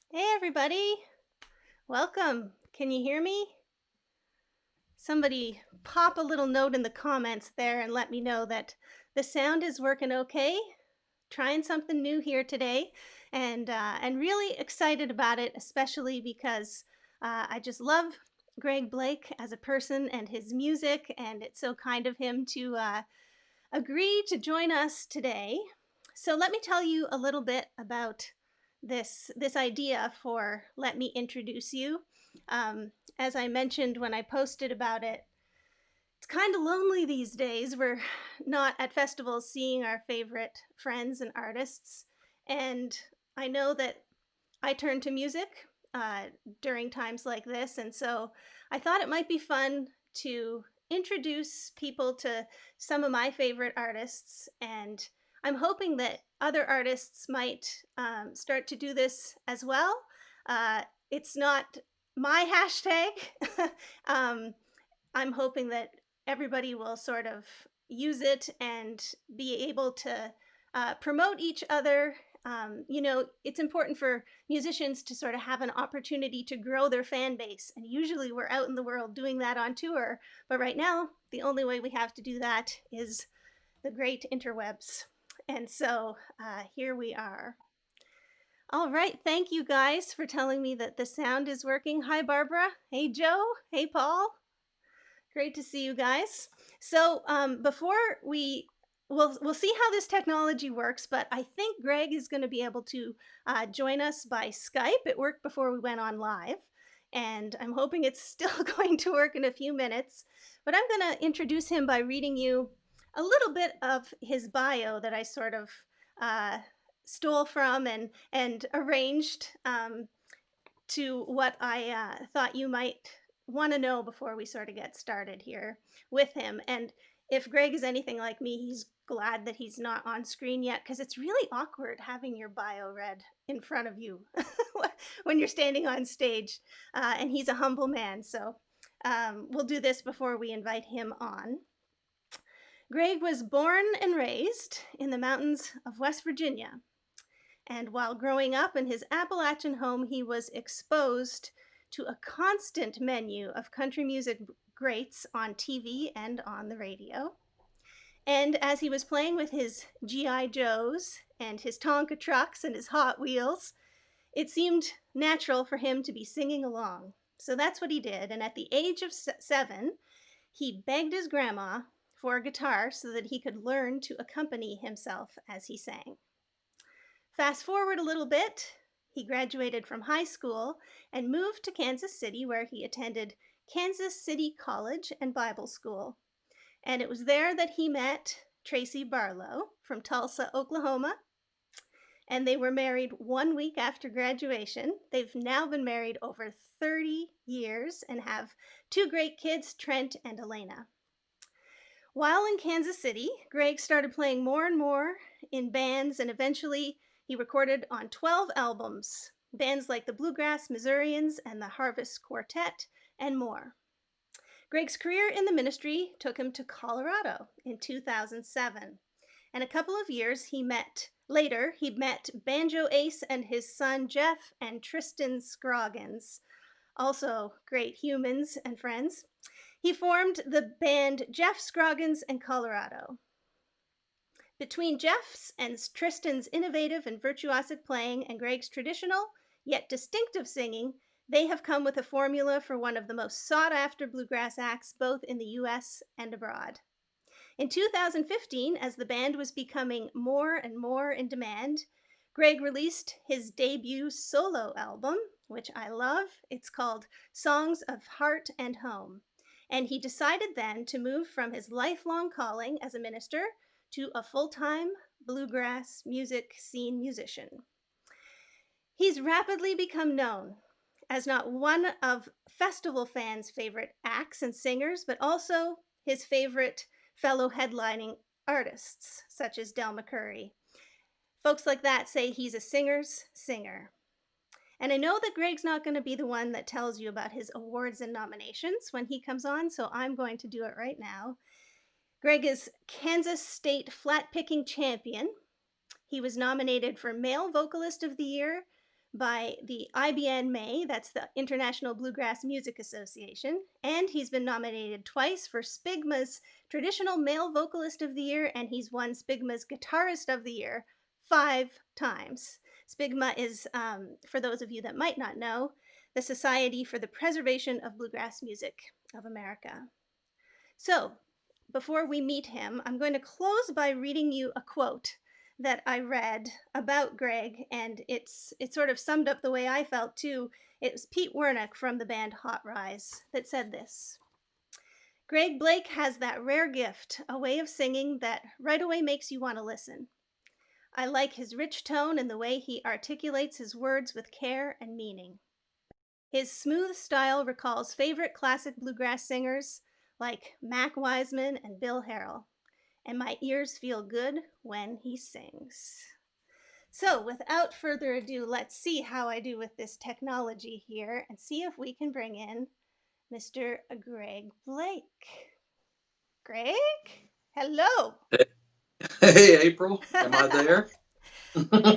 Hey everybody, welcome. Can you hear me? Somebody pop a little note in the comments there and let me know that the sound is working okay. Trying something new here today, and really excited about it, especially because I just love Greg Blake as a person and his music, and it's so kind of him to agree to join us today. So let me tell you a little bit about this idea for Let Me Introduce You. As I mentioned when I posted about it, it's kind of lonely these days. We're not at festivals seeing our favorite friends and artists, and I know that I turn to music uh, during times like this, and so I thought it might be fun to introduce people to some of my favorite artists, and I'm hoping that other artists might start to do this as well. It's not my hashtag. um, I'm hoping that everybody will sort of use it and be able to promote each other. It's important for musicians to sort of have an opportunity to grow their fan base. And usually we're out in the world doing that on tour. But right now, the only way we have to do that is the great interwebs. And so here we are. All right. Thank you guys for telling me that the sound is working. Hi, Barbara. Hey, Joe. Hey, Paul. Great to see you guys. So before we'll see how this technology works, but I think Greg is going to be able to join us by Skype. It worked before we went on live, and I'm hoping it's still going to work in a few minutes. But I'm going to introduce him by reading you a little bit of his bio that I sort of uh, stole from and arranged to what I thought you might want to know before we sort of get started here with him. And if Greg is anything like me, he's glad that he's not on screen yet because it's really awkward having your bio read in front of you when you're standing on stage. And he's a humble man, so we'll do this before we invite him on. Greg was born and raised in the mountains of West Virginia. And while growing up in his Appalachian home, he was exposed to a constant menu of country music greats on TV and on the radio. And as he was playing with his G.I. Joes and his Tonka trucks and his Hot Wheels, it seemed natural for him to be singing along. So that's what he did. And at the age of 7, he begged his grandma for a guitar so that he could learn to accompany himself as he sang. Fast forward a little bit, he graduated from high school and moved to Kansas City, where he attended Kansas City College and Bible School. And it was there that he met Tracy Barlow from Tulsa, Oklahoma. And they were married 1 week after graduation. They've now been married over 30 years and have 2 great kids, Trent and Elena. While in Kansas City, Greg started playing more and more in bands, and eventually he recorded on 12 albums, bands like the Bluegrass Missourians and the Harvest Quartet, and more. Greg's career in the ministry took him to Colorado in 2007, and a couple of years later, he met banjo ace and his son Jeff and Tristan Scruggs, also great humans and friends. He formed the band Jeff Scruggs and Colorado. Between Jeff's and Tristan's innovative and virtuosic playing and Greg's traditional yet distinctive singing, they have come with a formula for one of the most sought-after bluegrass acts both in the US and abroad. In 2015, as the band was becoming more and more in demand, Greg released his debut solo album, which I love. It's called Songs of Heart and Home. And he decided then to move from his lifelong calling as a minister to a full-time bluegrass music scene musician. He's rapidly become known as not one of festival fans' favorite acts and singers, but also his favorite fellow headlining artists, such as Del McCoury. Folks like that say he's a singer's singer. And I know that Greg's not going to be the one that tells you about his awards and nominations when he comes on, so I'm going to do it right now. Greg is Kansas State Flat Picking Champion. He was nominated for Male Vocalist of the Year, by the IBNMA, that's the International Bluegrass Music Association, and he's been nominated twice for SPIGMA's Traditional Male Vocalist of the Year, and he's won SPIGMA's Guitarist of the Year 5 times. SPIGMA is, for those of you that might not know, the Society for the Preservation of Bluegrass Music of America. So, before we meet him, I'm going to close by reading you a quote that I read about Greg, and it sort of summed up the way I felt too. It was Pete Wernick from the band Hot Rise that said this: Greg Blake has that rare gift, a way of singing that right away makes you want to listen. I like his rich tone and the way he articulates his words with care and meaning. His smooth style recalls favorite classic bluegrass singers like Mac Wiseman and Bill Harrell, and my ears feel good when he sings. So, without further ado, let's see how I do with this technology here and see if we can bring in Mr. Greg Blake. Greg? Hello. Hey, April, am I there?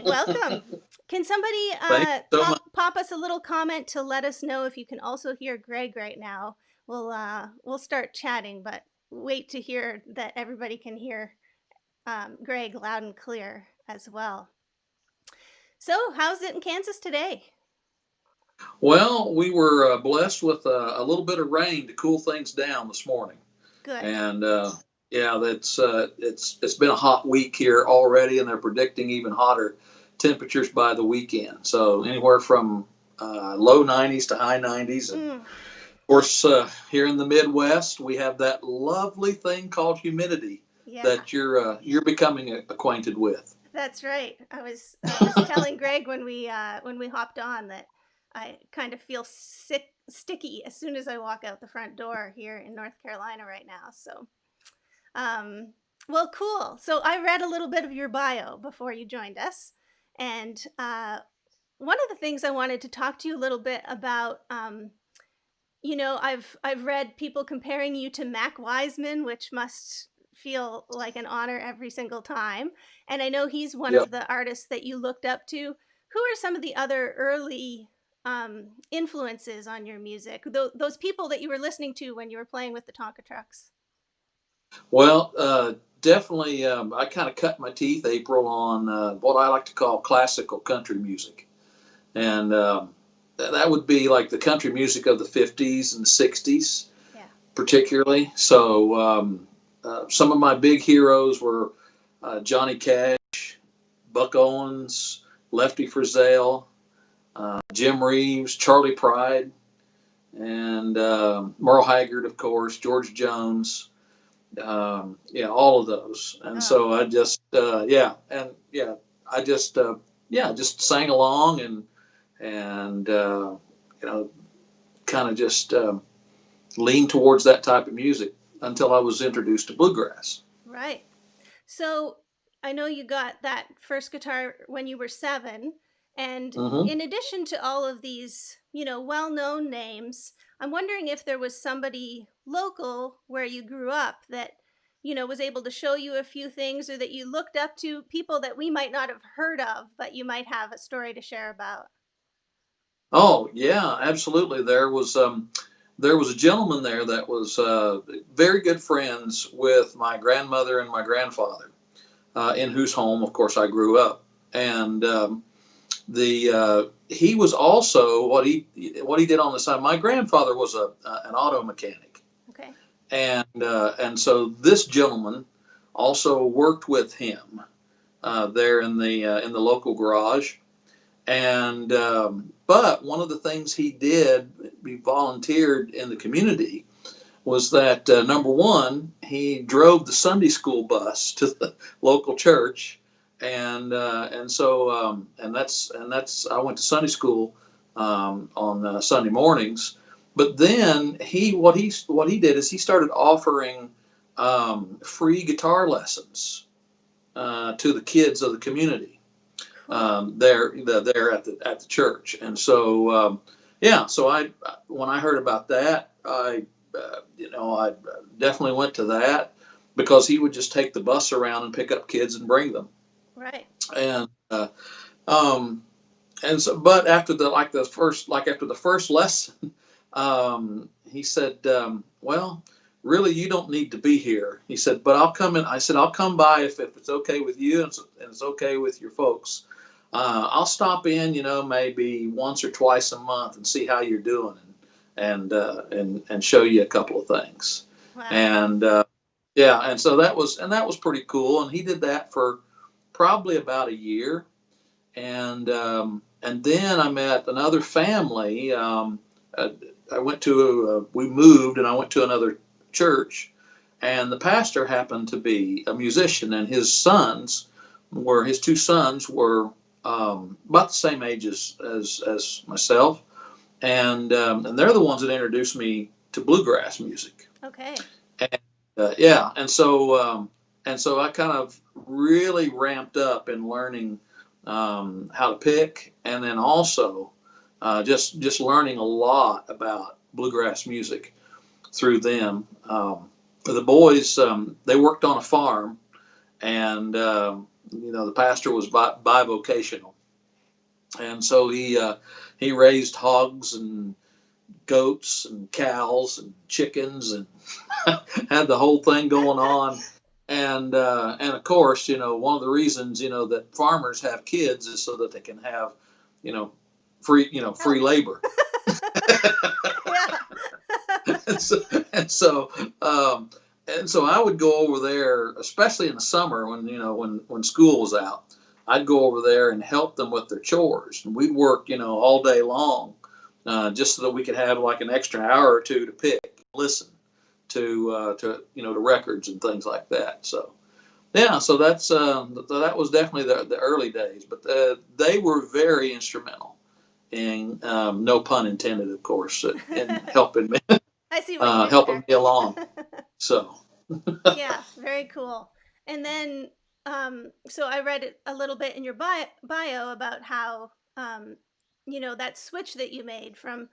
Welcome. Can somebody Thank you so much. pop us a little comment to let us know if you can also hear Greg right now? We'll start chatting, but wait to hear that everybody can hear Greg loud and clear as well. So, how's it in Kansas today? Well, we were blessed with a little bit of rain to cool things down this morning, Good. and yeah, it's been a hot week here already, and they're predicting even hotter temperatures by the weekend. So anywhere from low 90s to high 90s, and of course, here in the Midwest, we have that lovely thing called humidity Yeah, that you're becoming acquainted with. that's right. I was telling Greg when we hopped on that I kind of feel sticky as soon as I walk out the front door here in North Carolina right now. So, um, well, cool. So I read a little bit of your bio before you joined us, and one of the things I wanted to talk to you a little bit about. I've read people comparing you to Mac Wiseman, which must feel like an honor every single time. And I know he's one Yep. of the artists that you looked up to. Who are some of the other early influences on your music? Those people that you were listening to when you were playing with the Tonka trucks. Well, definitely, I kind of cut my teeth, April, on what I like to call classical country music. And that would be like the country music of the 50s and 60s, Yeah. particularly. So some of my big heroes were Johnny Cash, Buck Owens, Lefty Frizzell, Jim Reeves, Charlie Pride, and Merle Haggard, of course, George Jones. Yeah, all of those. And Oh, so I just, I just, just sang along and kind of just leaned towards that type of music until I was introduced to bluegrass. right. So I know you got that first guitar when you were 7. And Hmm. in addition to all of these, well known names, I'm wondering if there was somebody local where you grew up that, was able to show you a few things or that you looked up to, people that we might not have heard of, but you might have a story to share about. Oh yeah, absolutely. There was a gentleman there that was very good friends with my grandmother and my grandfather, in whose home, of course, I grew up. And the he was also what he did on the side. My grandfather was an auto mechanic, Okay. and so this gentleman also worked with him there in the local garage. And but one of the things he did, he volunteered in the community, was that number one, he drove the Sunday school bus to the local church, and so and that's I went to Sunday school on Sunday mornings. But then what he did is he started offering free guitar lessons to the kids of the community Cool. there at the church. And so yeah, so I when I heard about that, I definitely went to that because he would just take the bus around and pick up kids and bring them. Right. And um, And so, but after after the first lesson, he said, well, really, you don't need to be here. He said, but I'll come in. I said, I'll come by if it's okay with you and it's okay with your folks. I'll stop in, maybe once or twice a month and see how you're doing and show you a couple of things. Wow. And yeah, and that was pretty cool. And he did that for probably about a year. And then I met another family. Uh, we moved and I went to another church, and the pastor happened to be a musician, and his two sons were about the same age as myself, and they're the ones that introduced me to bluegrass music. Okay. And yeah, and so I kind of really ramped up in learning how to pick, and then also just learning a lot about bluegrass music through them. The boys, they worked on a farm, and the pastor was bivocational, and so he raised hogs and goats and cows and chickens and had the whole thing going on. And of course, one of the reasons that farmers have kids is so that they can have you know free Help. labor. Yeah. and so and so um, and so I would go over there, especially in the summer when school was out. I'd go over there and help them with their chores, and we'd work all day long, just so that we could have like an extra hour or two to pick, listen to records and things like that. So yeah, so that was definitely the early days, but they were very instrumental in, no pun intended, of course, in helping me I see what you did helping there. me along. So Yeah, very cool. And then, so I read a little bit in your bio about how, that switch that you made from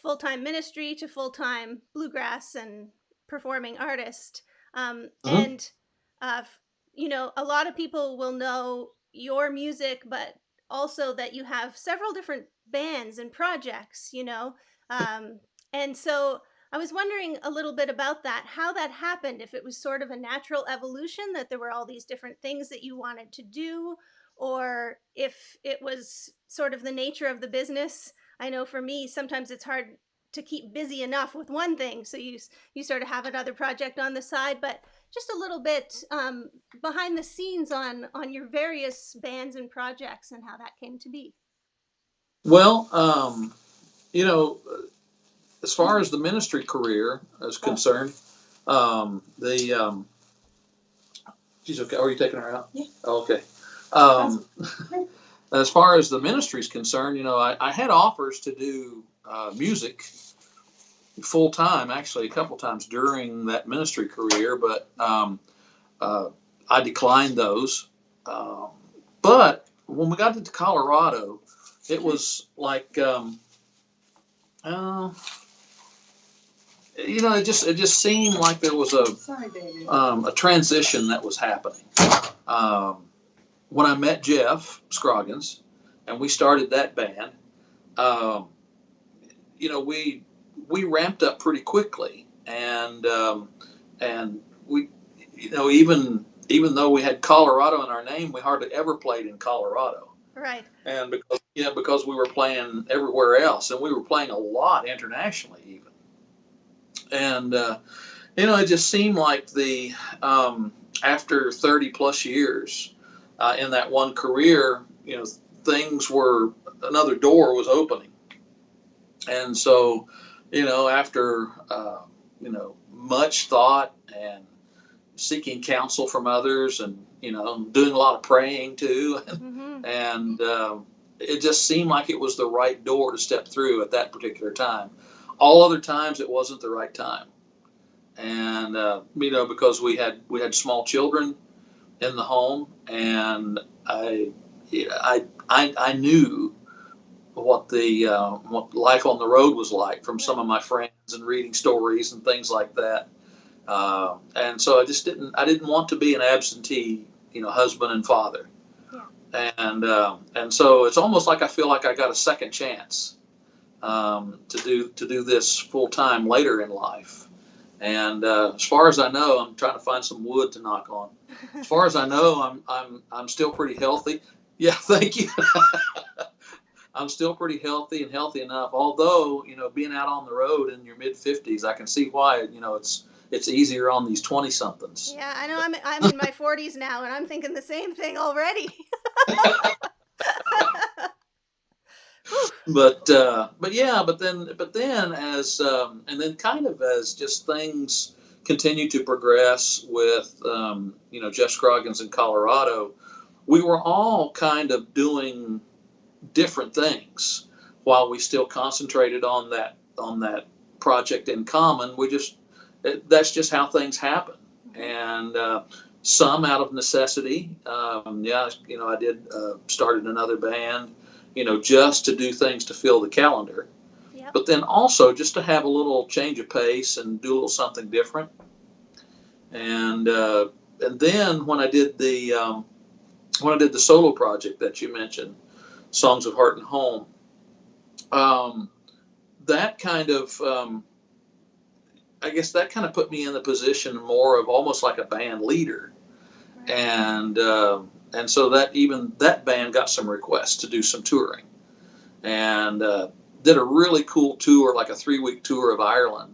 full time ministry to full time bluegrass and performing artist. mhm. And, a lot of people will know your music, but also that you have several different bands and projects. Um, and so, I was wondering a little bit about that, how that happened, if it was sort of a natural evolution that there were all these different things that you wanted to do, or if it was sort of the nature of the business. I know for me, sometimes it's hard to keep busy enough with one thing, so you sort of have another project on the side, but just a little bit behind the scenes on your various bands and projects and how that came to be. Well, you know, as far as the ministry career is concerned, the she's okay. Are you taking her out? Yeah. Oh, okay. Um, as far as the ministry is concerned, I had offers to do music full time, actually, a couple times during that ministry career, but uh, I declined those. Um, but when we got to Colorado, it was like, uh, it just seemed like there was a transition that was happening. Um, when I met Jeff Scruggs, and we started that band, um, we ramped up pretty quickly, and we, even though we had Colorado in our name, we hardly ever played in Colorado, Right. and because we were playing everywhere else, and we were playing a lot internationally even, and it just seemed like after 30 plus years in that one career, things were another door was opening. And so, after much thought and seeking counsel from others, and doing a lot of praying too, Mm-hmm. and it just seemed like it was the right door to step through at that particular time. All other times, it wasn't the right time, and because we had small children in the home, and I knew what life on the road was like from some Right. of my friends and reading stories and things like that. And so I didn't want to be an absentee, husband and father. Yeah. And so it's almost like I feel like I got a second chance to do this full time later in life. And as far as I know, I'm trying to find some wood to knock on. As far as I know, I'm still pretty healthy. Yeah, thank you. I'm still pretty healthy and healthy enough. Although, being out on the road in your mid 50s, I can see why, it's easier on these 20 somethings. Yeah, I know I'm in my 40s now and I'm thinking the same thing already. Whew. But yeah, but then as and then kind of as just things continue to progress with Jeff Scruggs in Colorado, we were all kind of doing different things while we still concentrated on that project in common. That's just how things happen. And some out of necessity. Yeah, I did started another band, just to do things to fill the calendar. Yep. But then also just to have a little change of pace and do a little something different. And then when I did the solo project that you mentioned, Songs of Heart and Home, um, that kind of I guess that kind of put me in the position more of almost like a band leader. Right. And so that band got some requests to do some touring, and did a really cool tour, like a 3-week tour of Ireland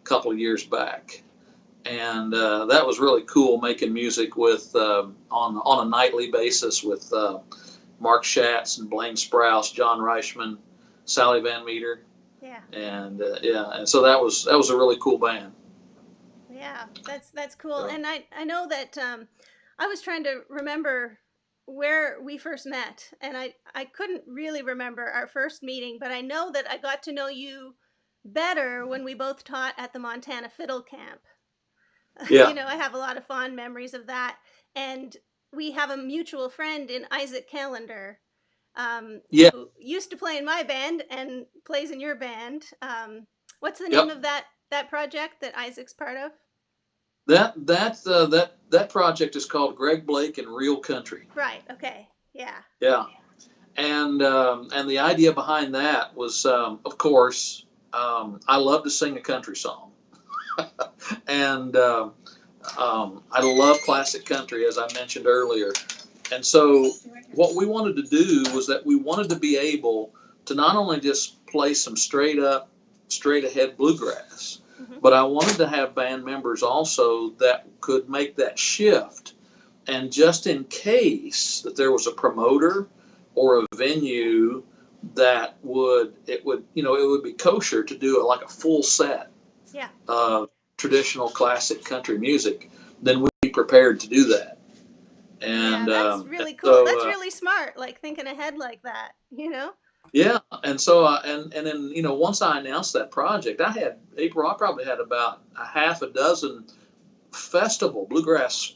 a couple of years back. And that was really cool, making music with on a nightly basis with Mark Schatz and Blaine Sprouse, John Reichman, Sally Van Meter, Yeah. and yeah, and so that was a really cool band. Yeah, that's cool. So, And I know that I was trying to remember where we first met, and I couldn't really remember our first meeting, but I know that I got to know you better when we both taught at the Montana Fiddle Camp. yeah, I have a lot of fond memories of that, and we have a mutual friend in Isaac Callender, yeah, who used to play in my band and plays in your band. What's the name yep. of that project that Isaac's part of? That project is called Greg Blake and Real Country. Right. Okay. Yeah. Yeah, and the idea behind that was, of course, I love to sing a country song, and I love classic country, as I mentioned earlier. And so, what we wanted to do was that we wanted to be able to not only just play some straight up, straight ahead bluegrass, Hmm. but I wanted to have band members also that could make that shift. And just in case that there was a promoter or a venue that it would be kosher to do it like a full set Yeah. of traditional classic country music, then we'd be prepared to do that. Yeah. And That's um, and really cool. That's so really smart. Like thinking ahead like that. yeah, and so and then once I announced that project, I probably had about a half a dozen bluegrass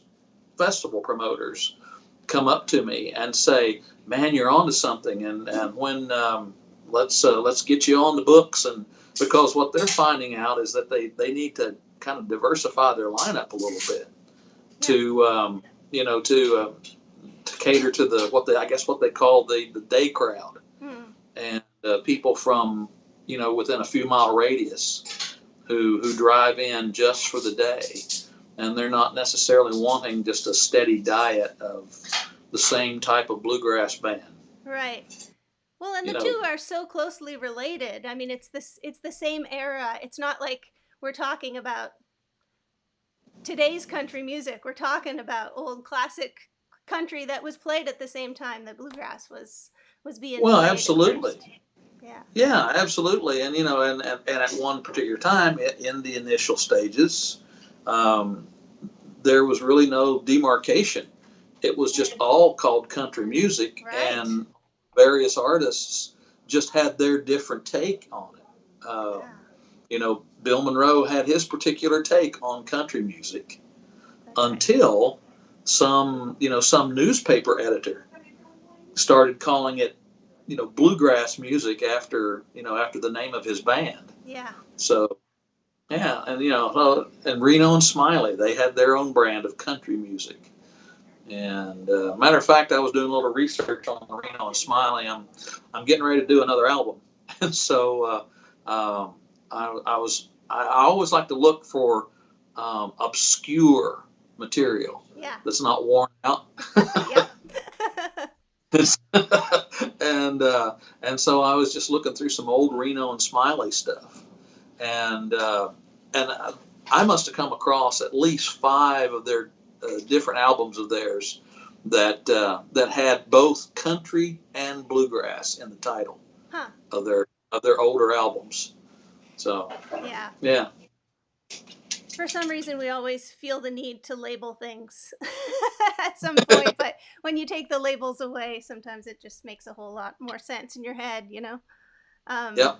festival promoters come up to me and say, "Man, you're onto something," and when let's get you on the books. And because what they're finding out is that they need to kind of diversify their lineup a little bit Yeah. to to cater to what they call the day crowd, Hmm. and people from within a few mile radius who drive in just for the day, and they're not necessarily wanting just a steady diet of the same type of bluegrass band. Right. Well, and You the know, two are so closely related. I mean, it's the same era. It's not like we're talking about today's country music. We're talking about old classic country that was played at the same time that bluegrass was being well, played at absolutely. first. Yeah. Yeah, absolutely. And and at one particular time in the initial stages, um, there was really no demarcation. It was just all called country music, Right. and various artists just had their different take on it. Yeah. Bill Monroe had his particular take on country music That's right. until some newspaper editor started calling it, bluegrass music after the name of his band. Yeah. So yeah, and Reno and Smiley, they had their own brand of country music. And matter of fact, I was doing a little research on Reno and Smiley. I'm getting ready to do another album, and so I always like to look for obscure material Yeah. that's not worn out. Yep. and so I was just looking through some old Reno and Smiley stuff, and I must have come across at least 5 of their different albums of theirs that had both country and bluegrass in the title Huh. of their older albums. So Yeah. yeah, For some reason, we always feel the need to label things at some point, but when you take the labels away, sometimes it just makes a whole lot more sense in your head, you know? yeah, Um,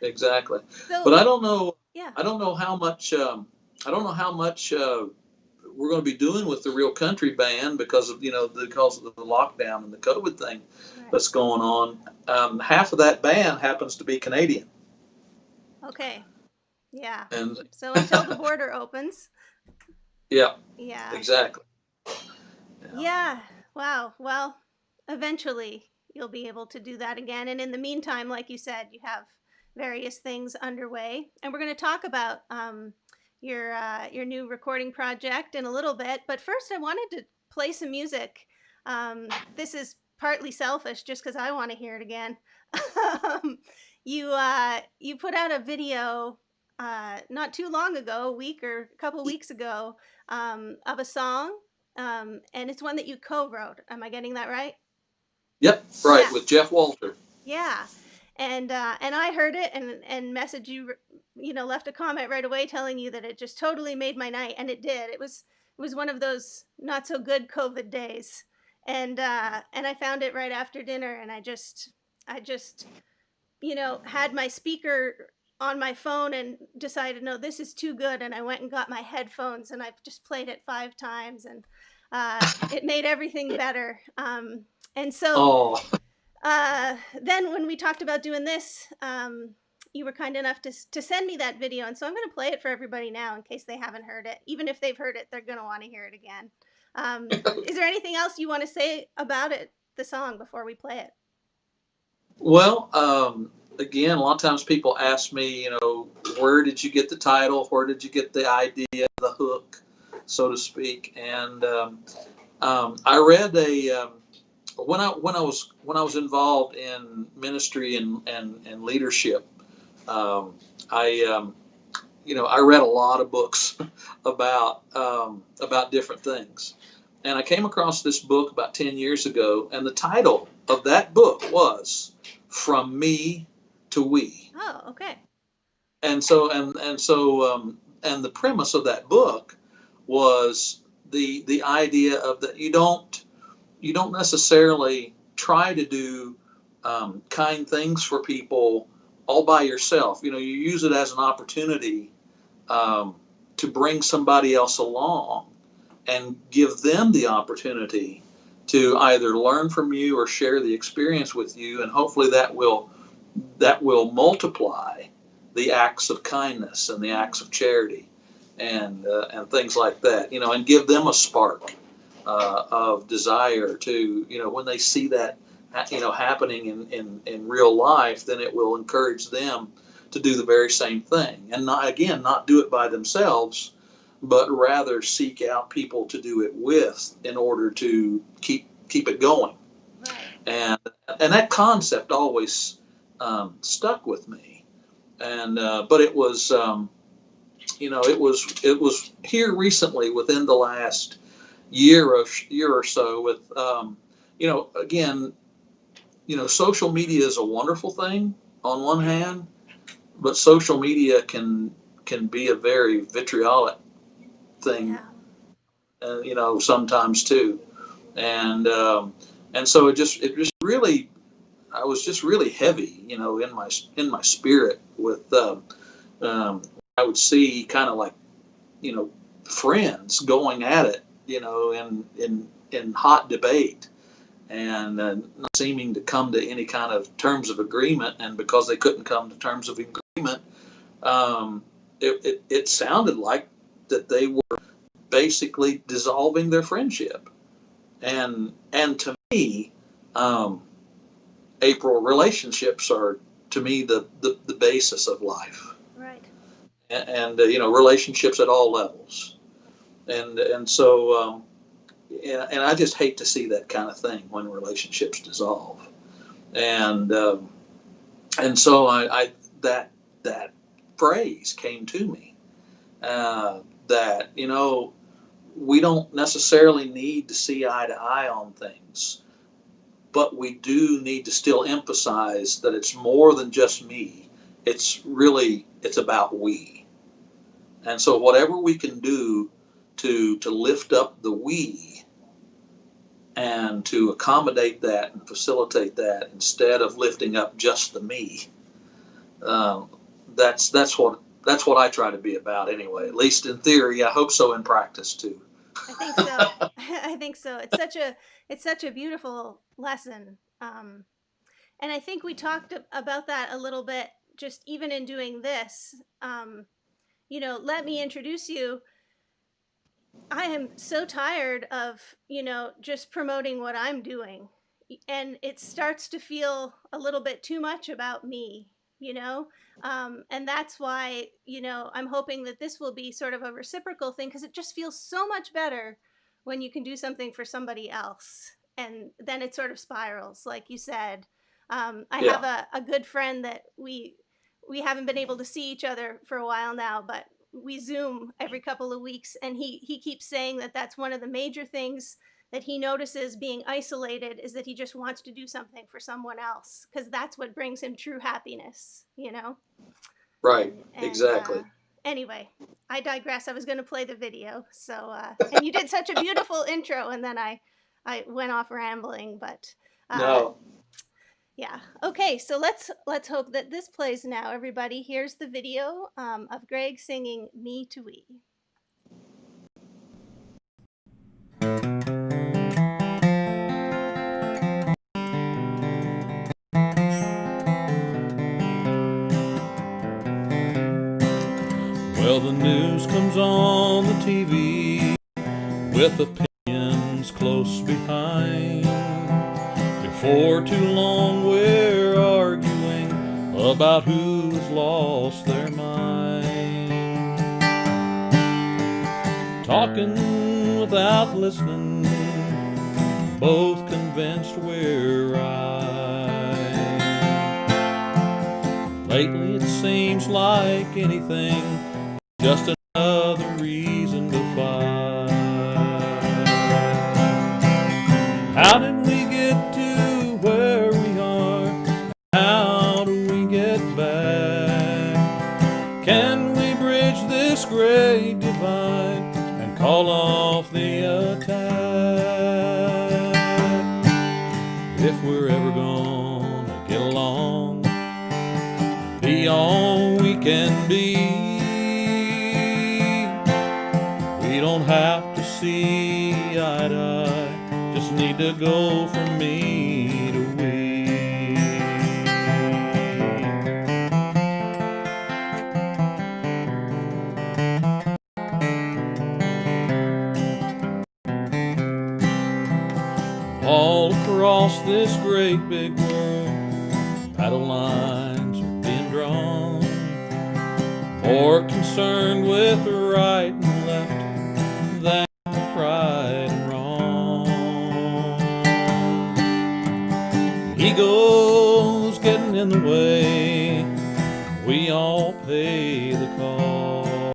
exactly. so, But I don't know. yeah. I don't know how much. I don't know how much we're going to be doing with the Real Country Band because of the lockdown and the COVID thing Right. that's going on. Half of that band happens to be Canadian, Okay. Yeah. and So until the border opens. yeah, Yeah. exactly. Yeah. Yeah. Wow. Well, eventually you'll be able to do that again. And in the meantime, like you said, you have various things underway. And we're going to talk about your new recording project in a little bit. But first, I wanted to play some music. This is partly selfish, just because I want to hear it again. um, you put out a video not too long ago, a week or a couple weeks ago, of a song, and it's one that you co-wrote. Am I getting that right? Yep, right, Yeah, with Jeff Walter. yeah. And I heard it and messaged you, left a comment right away telling you that it just totally made my night, and it did. It was one of those not so good COVID days, and I found it right after dinner, and I just had my speaker on my phone and decided, no, this is too good. And I went and got my headphones and I just played it 5 times, and it made everything better. And so Oh, then when we talked about doing this, you were kind enough to send me that video. And so I'm going to play it for everybody now in case they haven't heard it. Even if they've heard it, they're going to want to hear it again. Is there anything else you want to say about it, the song, before we play it? well, again, a lot of times people ask me, where did you get the title? Where did you get the idea, the hook, so to speak? And I read when I was involved in ministry and leadership. I read a lot of books about different things, and I came across this book about 10 years ago, and the title of that book was "From Me to We." Oh, okay. And the premise of that book was the idea of that you don't necessarily try to do kind things for people all by yourself. You use it as an opportunity to bring somebody else along and give them the opportunity to either learn from you or share the experience with you, and hopefully that will multiply the acts of kindness and the acts of charity and things like that. And give them a spark of desire to, when they see that happening in real life, then it will encourage them to do the very same thing, and not do it by themselves, but rather seek out people to do it with in order to keep it going. Right. And that concept always stuck with me. And but it was here recently, within the last year or so, with again, social media is a wonderful thing on one hand, but social media can be a very vitriolic thing, Yeah. sometimes too. And so it just really, I was just really heavy, in my spirit with I would see kind of like, friends going at it, in hot debate, and not seeming to come to any kind of terms of agreement. And because they couldn't come to terms of agreement, it sounded like that they were basically dissolving their friendship. And to me, um, April, relationships are to me the basis of life, Right. and relationships at all levels, and so and I just hate to see that kind of thing when relationships dissolve, and and so I that that phrase came to me, that we don't necessarily need to see eye to eye on things, but we do need to still emphasize that it's more than just me. It's about we. And so whatever we can do to lift up the we and to accommodate that and facilitate that instead of lifting up just the me, um, that's what I try to be about anyway. At least in theory, I hope so in practice too. I think so. I think so. It's such a beautiful lesson. And I think we talked about that a little bit just even in doing this. Let me introduce you. I am so tired of, just promoting what I'm doing. And it starts to feel a little bit too much about me, you know? And that's why, I'm hoping that this will be sort of a reciprocal thing because it just feels so much better when you can do something for somebody else. And then it sort of spirals, like you said. I have Yeah, a good friend that we haven't been able to see each other for a while now, but we Zoom every couple of weeks, and he keeps saying that that's one of the major things that he notices being isolated is that he just wants to do something for someone else because that's what brings him true happiness. right, And exactly. anyway, I digress. I was going to play the video, so and you did such a beautiful intro, and then I went off rambling, but uh, No, yeah. Okay, so let's hope that this plays now. Everybody, here's the video of Greg singing "Me to We." Well, the news comes on the TV with opinions close behind. Before too long, we're arguing about who's lost their mind. Talking without listening, both convinced we're right. Lately, it seems like anything, just another reason to fight. How did we get to where we are? How do we get back? Can we bridge this great divide and call off the attack? If we're ever gonna get along, be all we can be, we don't have to see eye to eye, just need to go from me to we. All across this great big world, battle lines are being drawn, more concerned with right and left than with right and wrong. Ego's getting in the way, we all pay the cost.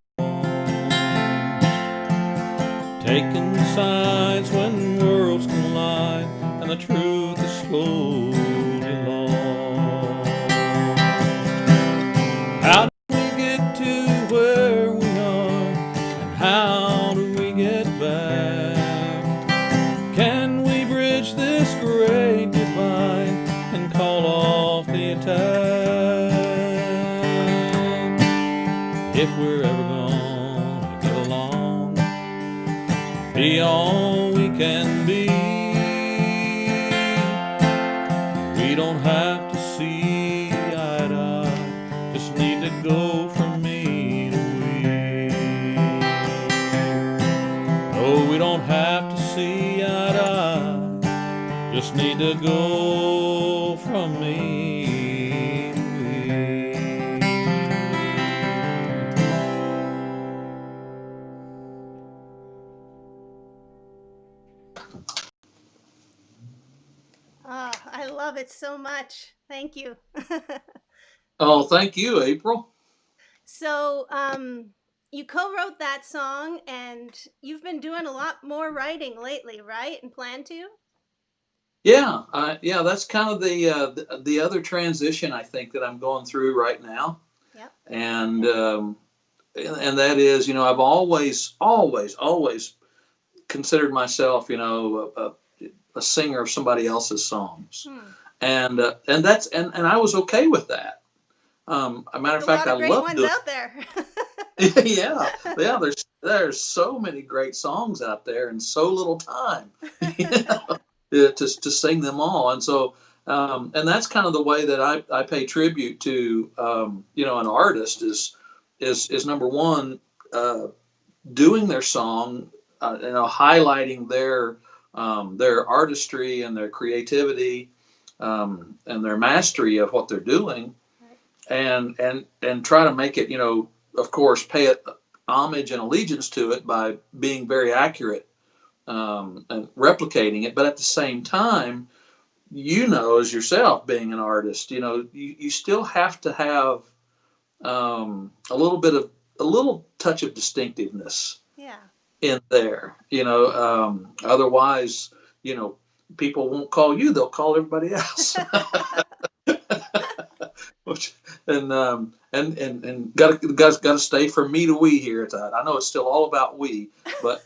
Taking sides when worlds collide and the truth is slowly lost. How do we get to where we are, and how do we get back? Can we bridge this great divide and call off the attack? If we're ever gonna get along, be all we can be, we don't have to see eye to eye, just need to go from me to we. No, we don't have to see eye to eye, to go from me. Oh, I love it so much. Thank you. Oh, thank you, April. So, you co-wrote that song, and you've been doing a lot more writing lately, right? And plan to? Yeah, yeah, that's kind of the other transition I think that I'm going through right now, Yep. and and that is, I've always considered myself, a singer of somebody else's songs, Hmm. and I was okay with that. A matter There's of a fact, lot I of great love ones doing. out there. Yeah, yeah. There's so many great songs out there and so little time, to sing them all. And so, and that's kind of the way that I pay tribute to, an artist is number one, uh, doing their song, highlighting their artistry and their creativity, and their mastery of what they're doing, Right. and try to make it, of course, pay it homage and allegiance to it by being very accurate, and replicating it. But at the same time, as yourself being an artist, you still have to have, a little touch of distinctiveness Yeah. in there. Otherwise, people won't call you; they'll call everybody else. Which, and got to stay from me to we here. I know it's still all about we, but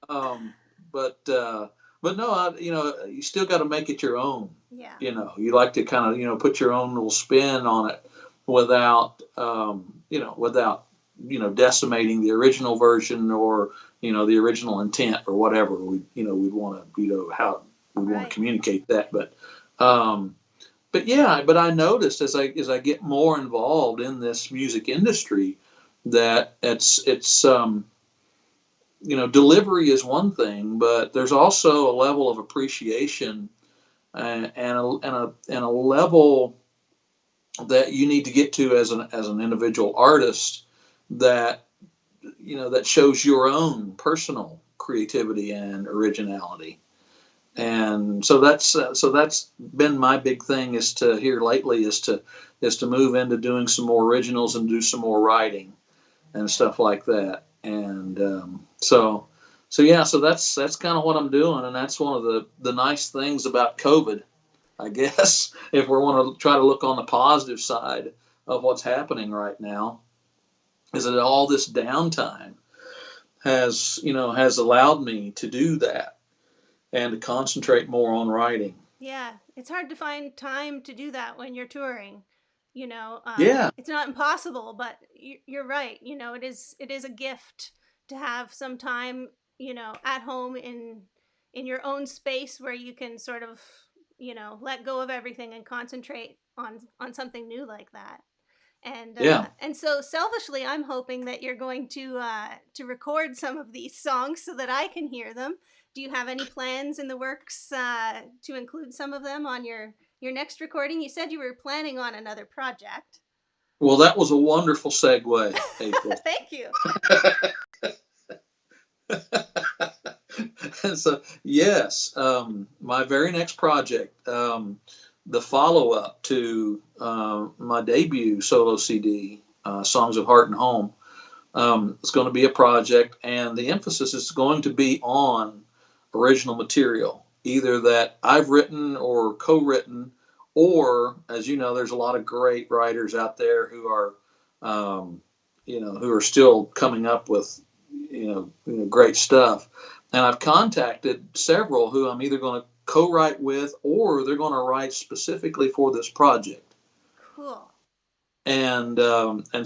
um, but no, you still got to make it your own. Yeah. You like to kind of put your own little spin on it without without decimating the original version, or the original intent, or whatever we'd want to how we want to Right. communicate that. But yeah, but I noticed as I get more involved in this music industry that delivery is one thing, but there's also a level of appreciation, and a level that you need to get to as an individual artist, that that shows your own personal creativity and originality. And so that's been my big thing, is to here lately, is to move into doing some more originals and do some more writing and Yeah. stuff like that. And so yeah, so that's kind of what I'm doing, and that's one of the nice things about COVID, I guess, if we want to try to look on the positive side of what's happening right now, is that all this downtime has allowed me to do that and to concentrate more on writing. Yeah, it's hard to find time to do that when you're touring. Yeah, It's not impossible, but you're right. It is a gift to have some time, at home in your own space where you can sort of, let go of everything and concentrate on something new like that. yeah. And so selfishly, I'm hoping that you're going to record some of these songs so that I can hear them. Do you have any plans in the works to include some of them on your next recording? You said you were planning on another project. Well, that was a wonderful segue, April. Thank you. So yes, my very next project, the follow up to my debut solo CD, "Songs of Heart and Home," it's going to be a project, and the emphasis is going to be on original material, either that I've written or co-written, or, as you know, there's a lot of great writers out there um, who are still coming up with, great stuff. And I've contacted several who I'm either going to co-write with, or they're going to write specifically for this project. Cool. And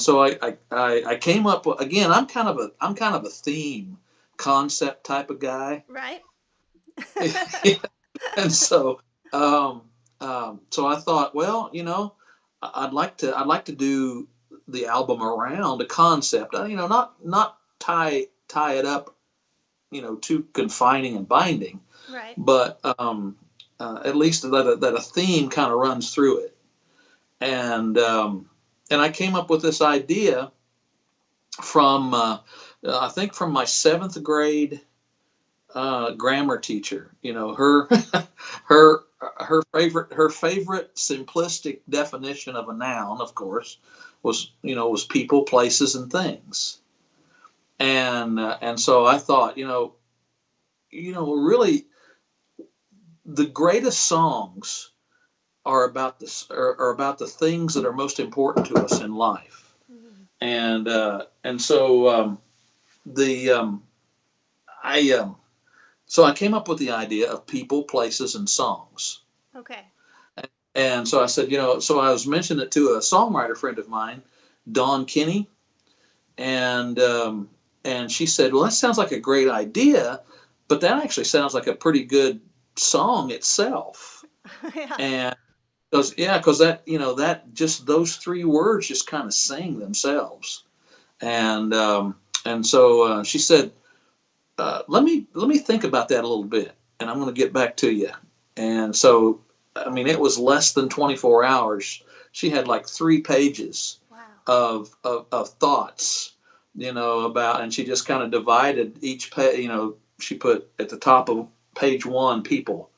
so I came up with, again, I'm kind of a theme concept type of guy. Right? And so I thought, well, I'd like to do the album around a concept, not tie it up too confining and binding, Right. but at least that a theme kind of runs through it. And I came up with this idea from I think from my seventh grade grammar teacher. Her her favorite simplistic definition of a noun, of course, was people, places, and things. And so I thought, really, the greatest songs are about the things that are most important to us in life. Mhm. And so the I so I came up with the idea of people, places, and songs. Okay. And so I said, so I was mentioning it to a songwriter friend of mine, Dawn Kinney, and and she said, well, that sounds like a great idea, but that actually sounds like a pretty good song itself. Yeah. And because that just those three words just kind of sing themselves. And so she said, let me think about that a little bit, and I'm going to get back to you. And so, I mean, it was less than 24 hours. She had like 3 pages Wow. of thoughts, about, and she just kind of divided each page. She put at the top of page one, people,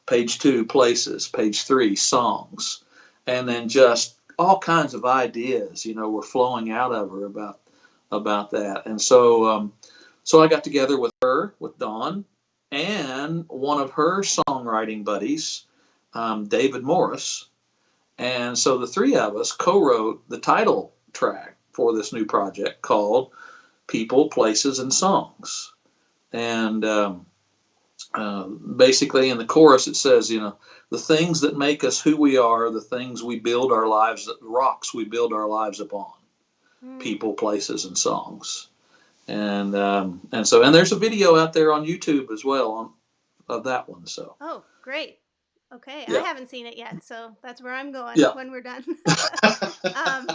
page two, places, page three, songs, and then just all kinds of ideas, were flowing out of her about that. And so I got together with her, with Dawn, and one of her songwriting buddies, David Morris. And so the three of us co-wrote the title track for this new project called People, Places, and Songs. And basically in the chorus it says, the things that make us who we are, the things we build our lives, the rocks we build our lives upon, Mm. people, places, and songs. And there's a video out there on YouTube as well of that one. So Oh, great. Okay, I yeah, haven't seen it yet, so that's where I'm going yeah, when we're done. um,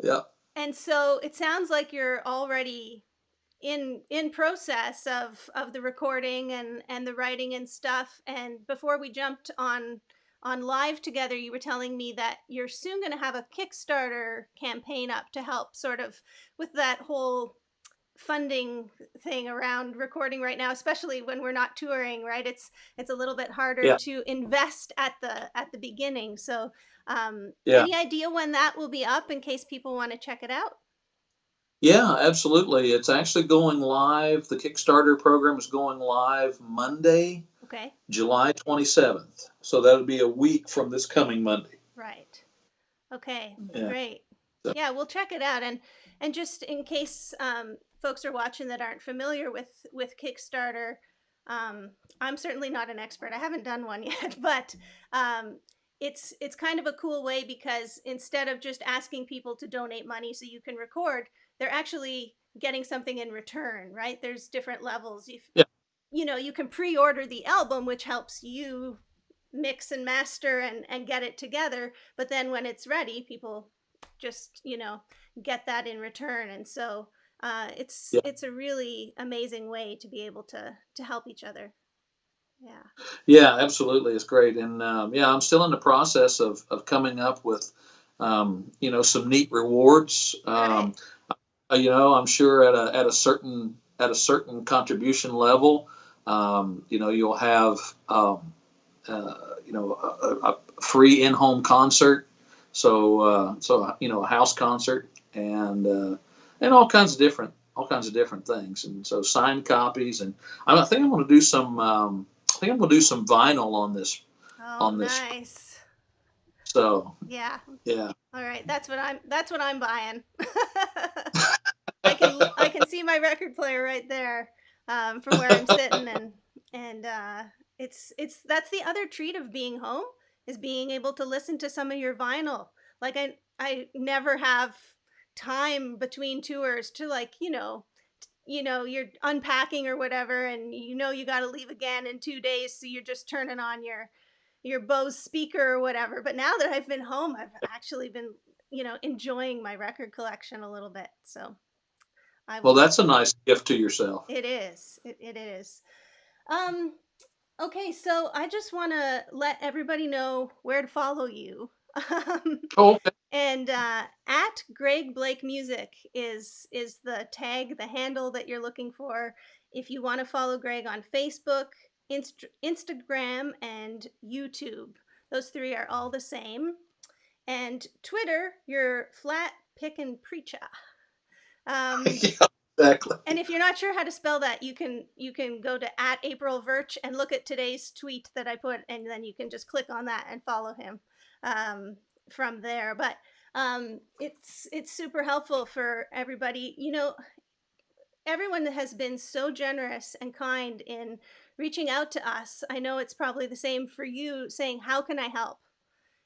yeah, and so it sounds like you're already in process of the recording and the writing and stuff. And before we jumped on live together, you were telling me that you're soon going to have a Kickstarter campaign up to help sort of with that whole funding thing around recording right now, especially when we're not touring, right? It's a little bit harder yeah, to invest at the beginning. So yeah, any idea when that will be up in case people want to check it out? yeah. Absolutely. It's actually going live. The Kickstarter program is going live Monday, Okay. July 27th. So that'll be a week from this coming Monday. Right. Okay, Yeah. great. So, Yeah, we'll check it out. And just in case folks are watching that aren't familiar with Kickstarter, I'm certainly not an expert. I haven't done one yet, but um, it's kind of a cool way because instead of just asking people to donate money so you can record, they're actually getting something in return, right? There's different levels. yeah, You can pre-order the album, which helps you mix and master and get it together, but then when it's ready, people just get that in return. And so yeah. it's a really amazing way to be able to help each other. Yeah. Yeah, absolutely. It's great. And yeah, I'm still in the process of coming up with, some neat rewards. Right. I'm sure at a certain contribution level, you'll have, a free in-home concert. So a house concert, and all kinds of different things. And so signed copies, and I think I'm going to do some. I think I'm going to do some vinyl on this Oh, on this. nice. So Yeah. yeah. All right, that's what I'm buying. I can see my record player right there, from where I'm sitting. And it's that's the other treat of being home, is being able to listen to some of your vinyl. Like I never have time between tours to, like, you're unpacking or whatever, and you got to leave again in 2 days, so you're just turning on your Bose speaker or whatever. But now that I've been home, I've actually been enjoying my record collection a little bit. So I Well, will. that's a nice gift to yourself. It is. It is. Um, okay, so I just want to let everybody know where to follow you. Um, Oh, okay. and at Greg Blake Music is the tag, the handle that you're looking for. If you want to follow Greg on Facebook, Instagram, and YouTube, those three are all the same. And Twitter, you're flat pickin' preacher. Um, Yeah, exactly. and if you're not sure how to spell that, you can go to at April Virch and look at today's tweet that I put, and then you can just click on that and follow him from there. But it's super helpful for everybody. Everyone has been so generous and kind in reaching out to us. I know it's probably the same for you, saying, "How can I help?"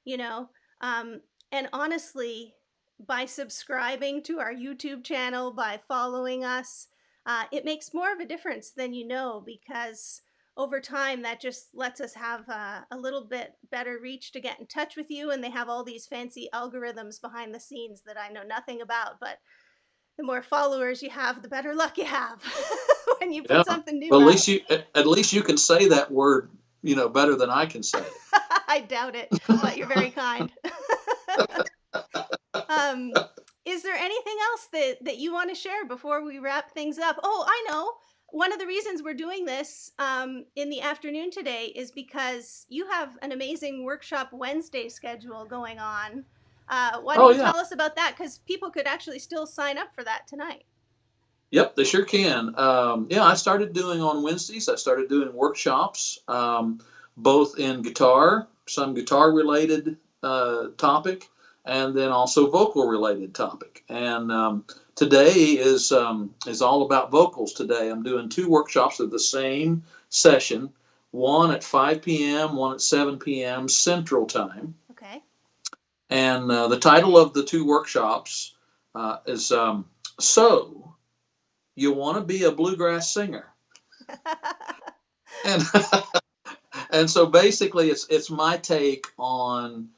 you know um, and honestly, by subscribing to our YouTube channel, by following us, it makes more of a difference than because over time that just lets us have a little bit better reach to get in touch with you. And they have all these fancy algorithms behind the scenes that I know nothing about, but the more followers you have, the better luck you have when you Yeah. put something new Well, out. at least you can say that word, better than I can say it. I doubt it, but you're very kind. Um, is there anything else that you want to share before we wrap things up? Oh, I know. One of the reasons we're doing this in the afternoon today is because you have an amazing Workshop Wednesday schedule going on. Why don't Oh you yeah. tell us about that? Because people could actually still sign up for that tonight. Yep, they sure can. Yeah, I started doing on Wednesdays. I started doing workshops, both in guitar, some guitar related topic, and then also vocal related topic. And today is all about vocals. Today, I'm doing two workshops of the same session. One at 5 p.m., one at 7 p.m. Central Time. Okay. And the title of the two workshops is "So You Want to Be a Bluegrass Singer." And and so basically it's my take on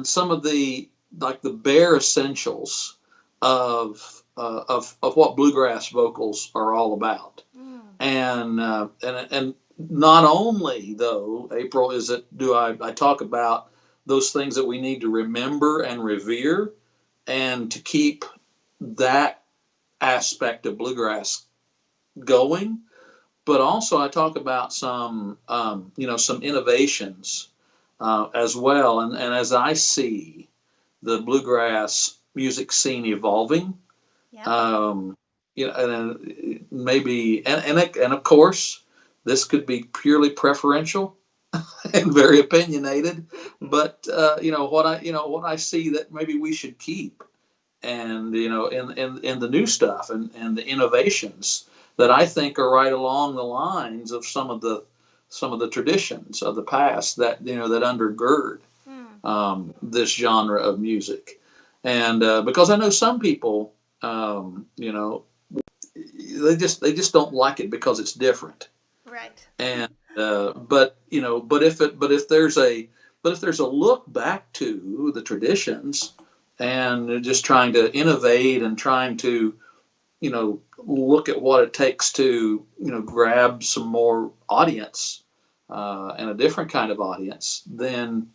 some of the, like, the bare essentials of what bluegrass vocals are all about. Mm, And not only, though, April, is it do I talk about those things that we need to remember and revere and to keep that aspect of bluegrass going, but also I talk about some innovations as well. And as I see the bluegrass music scene evolving, yep. um, and maybe, and of course, this could be purely preferential and very opinionated, but what I see that maybe we should keep, and in the new stuff and the innovations that I think are right along the lines of some of the traditions of the past that that undergird Mm, this genre of music. And because I know some people, they just don't like it because it's different. right. And but if there's a look back to the traditions and just trying to innovate and trying to look at what it takes to grab some more audience and a different kind of audience, then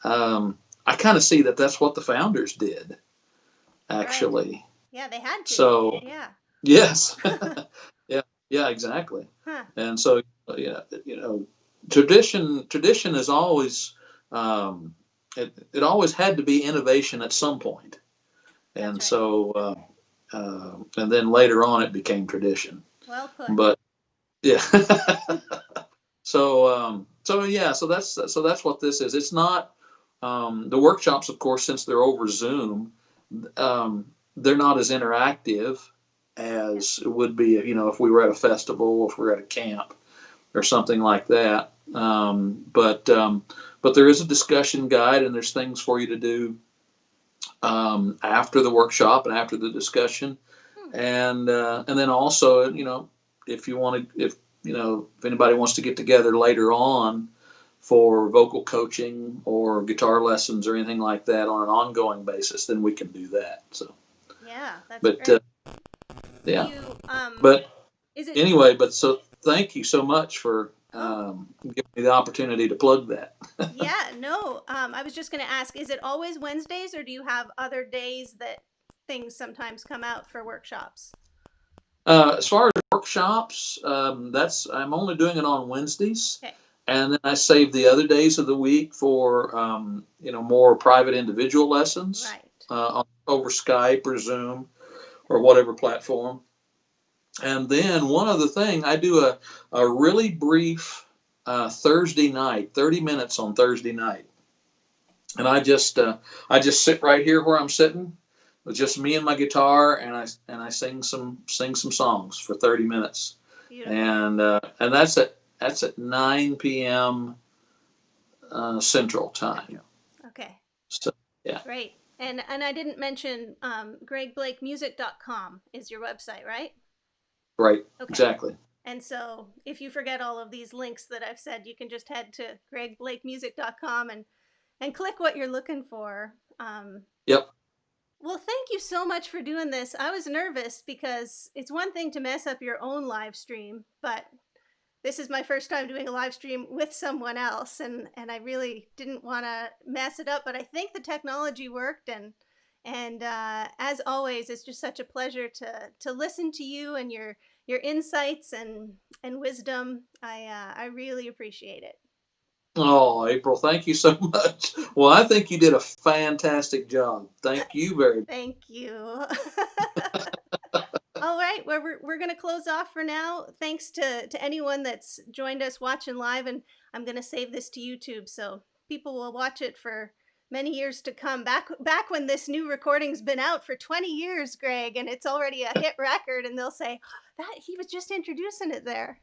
I kind of see that that's what the founders did, Right. actually. Yeah, they had to. So Yeah. yes. Yeah, yeah, exactly. Huh. And so, yeah, tradition is always, it always had to be innovation at some point. That's And right. so, and then later on it became tradition. Well put. But yeah. So yeah, so that's what this is. It's not the workshops, of course, since they're over Zoom, they're not as interactive Yeah. as it would be, if we were at a festival, or if we were at a camp or something like that. But there is a discussion guide, and there's things for you to do after the workshop and after the discussion, Hmm. and then also, if you want to, if anybody wants to get together later on for vocal coaching or guitar lessons or anything like that on an ongoing basis, then we can do that. So, Yeah, that's but great. Yeah. You But is it anyway, so thank you so much for oh giving me the opportunity to plug that. yeah, no. I was just gonna ask, is it always Wednesdays or do you have other days that things sometimes come out for workshops? As far as workshops, that's I'm only doing it on Wednesdays, Okay. and then I save the other days of the week for more private individual lessons Right. over Skype or Zoom or whatever platform. And then one other thing, I do a really brief Thursday night, 30 minutes on Thursday night, and I just sit right here where I'm sitting with just me and my guitar, and I sing some songs for 30 minutes, Beautiful. and that's at 9 p.m. Central Time. Okay. So yeah, Great. And I didn't mention gregblakemusic.com is your website, right? right, Okay. exactly. And so if you forget all of these links that I've said, you can just head to gregblakemusic.com and click what you're looking for. Yep. Well, thank you so much for doing this. I was nervous because it's one thing to mess up your own live stream, but this is my first time doing a live stream with someone else, and I really didn't want to mess it up, but I think the technology worked, and as always, it's just such a pleasure to listen to you and your insights and wisdom. I really appreciate it. Oh, April, thank you so much. Well, I think you did a fantastic job. Thank you very Thank you. All right, well, we're going to close off for now. Thanks to anyone that's joined us watching live, and I'm going to save this to YouTube so people will watch it for many years to come. Back when this new recording's been out for 20 years, Greg, and it's already a hit record, and they'll say that he was just introducing it there.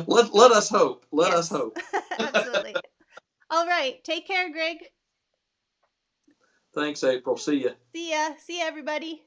let us hope. Let us Yes, hope. absolutely. All right, take care, Greg. Thanks, April. See you. See ya. See ya, everybody.